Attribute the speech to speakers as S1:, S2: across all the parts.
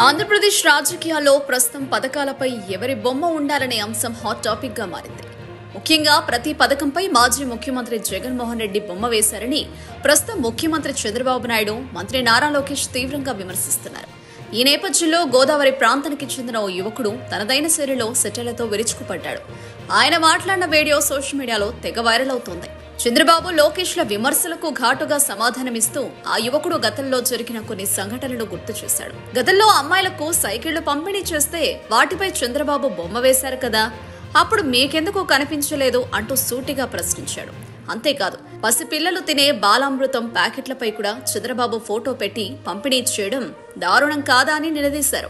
S1: ఆంధ్రప్రదేశ్ రాజకీయాల్లో ప్రస్తుతం పథకాలపై ఎవరి బొమ్మ ఉండాలనే అంశం హాట్ టాపిక్ గా మారింది. ముఖ్యంగా ప్రతి పథకంపై మాజీ ముఖ్యమంత్రి జగన్మోహన్ రెడ్డి బొమ్మ వేశారని ప్రస్తుతం ముఖ్యమంత్రి చంద్రబాబు నాయుడు, మంత్రి నారా లోకేష్ తీవ్రంగా విమర్శిస్తున్నారు. ఈ నేపథ్యంలో గోదావరి ప్రాంతానికి చెందిన ఓ యువకుడు తనదైన శైలిలో సెటర్లతో విరుచుకుపడ్డాడు. ఆయన మాట్లాడిన వీడియో సోషల్ మీడియాలో తెగ వైరల్ అవుతోంది. చంద్రబాబు, లోకేష్ల విమర్శలకు ఘాటుగా సమాధానమిస్తూ ఆ యువకుడు గతంలో జరిగిన కొన్ని సంఘటనలు గుర్తు చేశాడు. గతంలో అమ్మాయిలకు సైకిళ్లు పంపిణీ చేస్తే వాటిపై చంద్రబాబు బొమ్మ వేశారు కదా, అప్పుడు మీకెందుకు కనిపించలేదు అంటూ సూటిగా ప్రశ్నించాడు. అంతేకాదు, పసిపిల్లలు తినే బాలామృతం ప్యాకెట్లపై కూడా చంద్రబాబు ఫోటో పెట్టి పంపిణీ చేయడం దారుణం కాదా అని నిలదీశారు.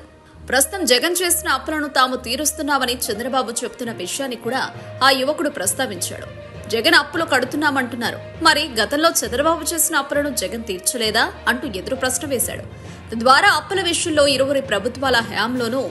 S1: ప్రస్తుతం జగన్ చేసిన అప్పులను తాము తీరుస్తున్నామని చంద్రబాబు చెబుతున్న విషయాన్ని కూడా ఆ యువకుడు ప్రస్తావించాడు. జగన్ అప్పులు కడుతున్నామంటున్నారు, మరి గతంలో చంద్రబాబు చేసిన అప్పులను జగన్ తీర్చలేదా అంటూ ఎదురు ప్రశ్న వేశాడు. తద్వారా అప్పుల విషయంలో ఇరువురి ప్రభుత్వాల హయాంలోనూ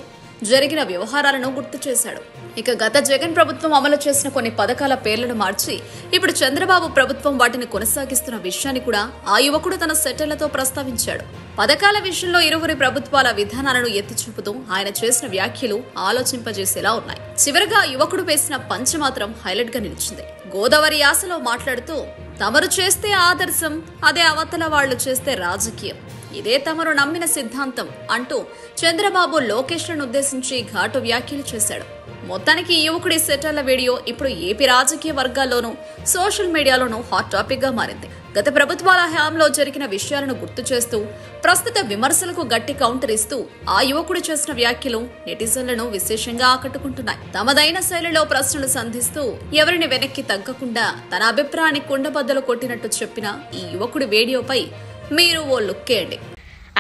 S1: జరిగిన వ్యవహారాలను గుర్తు చేశాడు. ఇక గత జగన్ ప్రభుత్వం అమలు చేసిన కొన్ని పథకాల పేర్లను మార్చి ఇప్పుడు చంద్రబాబు ప్రభుత్వం వాటిని కొనసాగిస్తున్న విషయాన్ని కూడా ఆ యువకుడు తన సెటర్లతో ప్రస్తావించాడు. పథకాల విషయంలో ఇరువురి ప్రభుత్వాల విధానాలను ఎత్తి చూపుతూ ఆయన చేసిన వ్యాఖ్యలు ఆలోచింపజేసేలా ఉన్నాయి. చివరగా యువకుడు వేసిన పంచ్ మాత్రం హైలైట్ గా నిలిచింది. గోదావరి యాసలో మాట్లాడుతూ, తమరు చేస్తే ఆదర్శం, అదే అవతల వాళ్లు చేస్తే రాజకీయం, ఇదే తమరు నమ్మిన సిద్ధాంతం అంటూ చంద్రబాబు లోకేష్లను ఉద్దేశించి ఘాటు వ్యాఖ్యలు చేశాడు. మొత్తానికి ఈ యువకుడి సెటర్ల వీడియో ఇప్పుడు ఏపీ రాజకీయ వర్గాల్లోనూ సోషల్ మీడియాలోనూ హాట్ టాపిక్ గా మారింది. గత ప్రభుత్వాల హయాంలో జరిగిన విషయాలను గుర్తు చేస్తూ ప్రస్తుత విమర్శలకు గట్టి కౌంటర్ ఇస్తూ ఆ యువకుడు చేసిన వ్యాఖ్యలు నెటిజన్లను విశేషంగా ఆకట్టుకుంటున్నాయి. తమదైన శైలిలో ప్రశ్నలు సంధిస్తూ ఎవరిని వెనక్కి తగ్గకుండా తన అభిప్రాయాన్ని కుండబద్దలు కొట్టినట్టు చెప్పిన ఈ యువకుడి వీడియోపై మీరు ఓ లుక్కేయండి.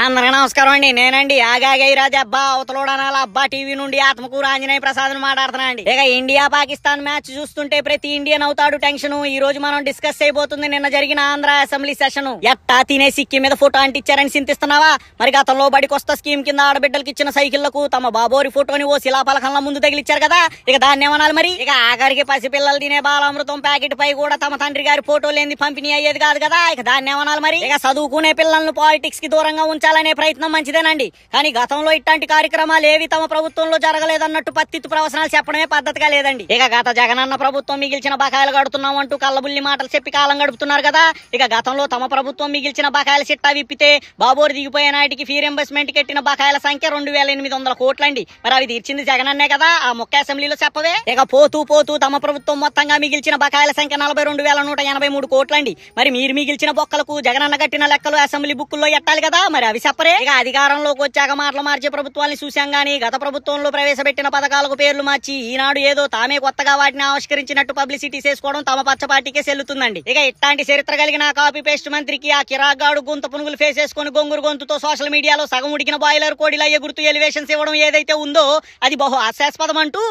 S2: అందరికీ నమస్కారం అండి. నేనండి ఆగాగై రాజా అబ్బా అవతలోడనాల అబ్బా టీవీ నుండి ఆత్మకూరు ఆంజనేయ ప్రసాద్ మాట్లాడుతున్నా అండి. ఇక ఇండియా పాకిస్తాన్ మ్యాచ్ చూస్తుంటే ప్రతి ఇండియన్ అవుతాడు టెన్షన్. ఈ రోజు మనం డిస్కస్ చేయబోతుంది నిన్న జరిగిన ఆంధ్ర అసెంబ్లీ సెషన్. ఎట్టా తినే సిక్కి మీద ఫోటో అంటించారని చింతిస్తున్నావా? మరి గతంలో బడికొస్తా స్కీమ్ కింద ఆడబిడ్డలకి ఇచ్చిన సైకిళ్లకు తమ బాబోరి ఫోటోని ఓ శిలాపలకంలో ముందు తగిలిచ్చారు కదా, ఇక దాన్ని ఏమనాలి మరి? ఇక ఆఖరికి పసిపిల్లలు తినే బాలామృతం ప్యాకెట్ పై కూడా తమ తండ్రి గారి ఫోటో లేని పంపిణీ అయ్యేది కాదు కదా, ఇక దాన్ని ఏమనాలి మరి? ఇక చదువుకునే పిల్లలను పాలిటిక్స్ కి దూరంగా ఉంచాలనే ప్రయత్నం మంచిదేనండి, కానీ గతంలో ఇట్లాంటి కార్యక్రమాలు ఏవి తమ ప్రభుత్వంలో జరగలేదన్నట్టు పత్తిత్తు ప్రవచనాలు చెప్పడమే పద్ధతిగా లేదండి. ఇక గత జగనన్న ప్రభుత్వం మిగిల్చిన బకాయిలు కడుతున్నాం అంటూ కళ్ళబుల్లి మాటలు చెప్పి కాలం గడుపుతున్నారు కదా. ఇక గతంలో తమ ప్రభుత్వం మిగిల్చిన బకాయిల చిట్టా విప్పితే బాబోరు దిగిపోయే నాటికి ఫీ రింబర్స్మెంట్ కెట్టిన బకాయిల సంఖ్య 2800 కోట్లండి. మరి అవి తీర్చింది జగనన్నే కదా, ఆ మొక్క అసెంబ్లీలో చెప్పవే. ఇక పోతూ పోతూ తమ ప్రభుత్వం మొత్తంగా మిగిల్చిన బకాయిల సంఖ్య 42,183 కోట్లండి. మరి మీరు మిగిల్చిన బొక్కలకు జగనన్న కట్టిన లెక్కలు అసెంబ్లీ బుక్కుల్లో ఎట్టాలి కదా, మరి అవి చెప్పరే. ఇక అధికారంలోకి వచ్చాక మాటలు మార్చే ప్రభుత్వాన్ని చూశాం గానీ గత ప్రభుత్వంలో ప్రవేశపెట్టిన పథకాలకు పేర్లు మార్చి ఈనాడు ఏదో తామే కొత్తగా వాటిని ఆవిష్కరించినట్టు పబ్లిసిటీ చేసుకోవడం తమ పచ్చ పార్టీకే చెల్లుతుందండి. ఇక ఇట్లాంటి చరిత్ర కలిగిన కాపీ పేస్ట్ మంత్రికి ఆ కిరాగాడు గొంతు పునుగులు ఫేస్ చేసుకుని గొంగురు గొంతుతో సోషల్ మీడియాలో సగం ఉడికిన బాయిలర్ కోడిలా ఎగురుతూ ఎలివేషన్స్ ఇవ్వడం ఏదైతే ఉందో అది బహు హాస్యాస్పదం అంటూ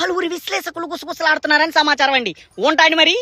S2: పలువురు విశ్లేషకులు గుసగుసలాడుతున్నారని సమాచారం అండి. ఉంటాండి మరి.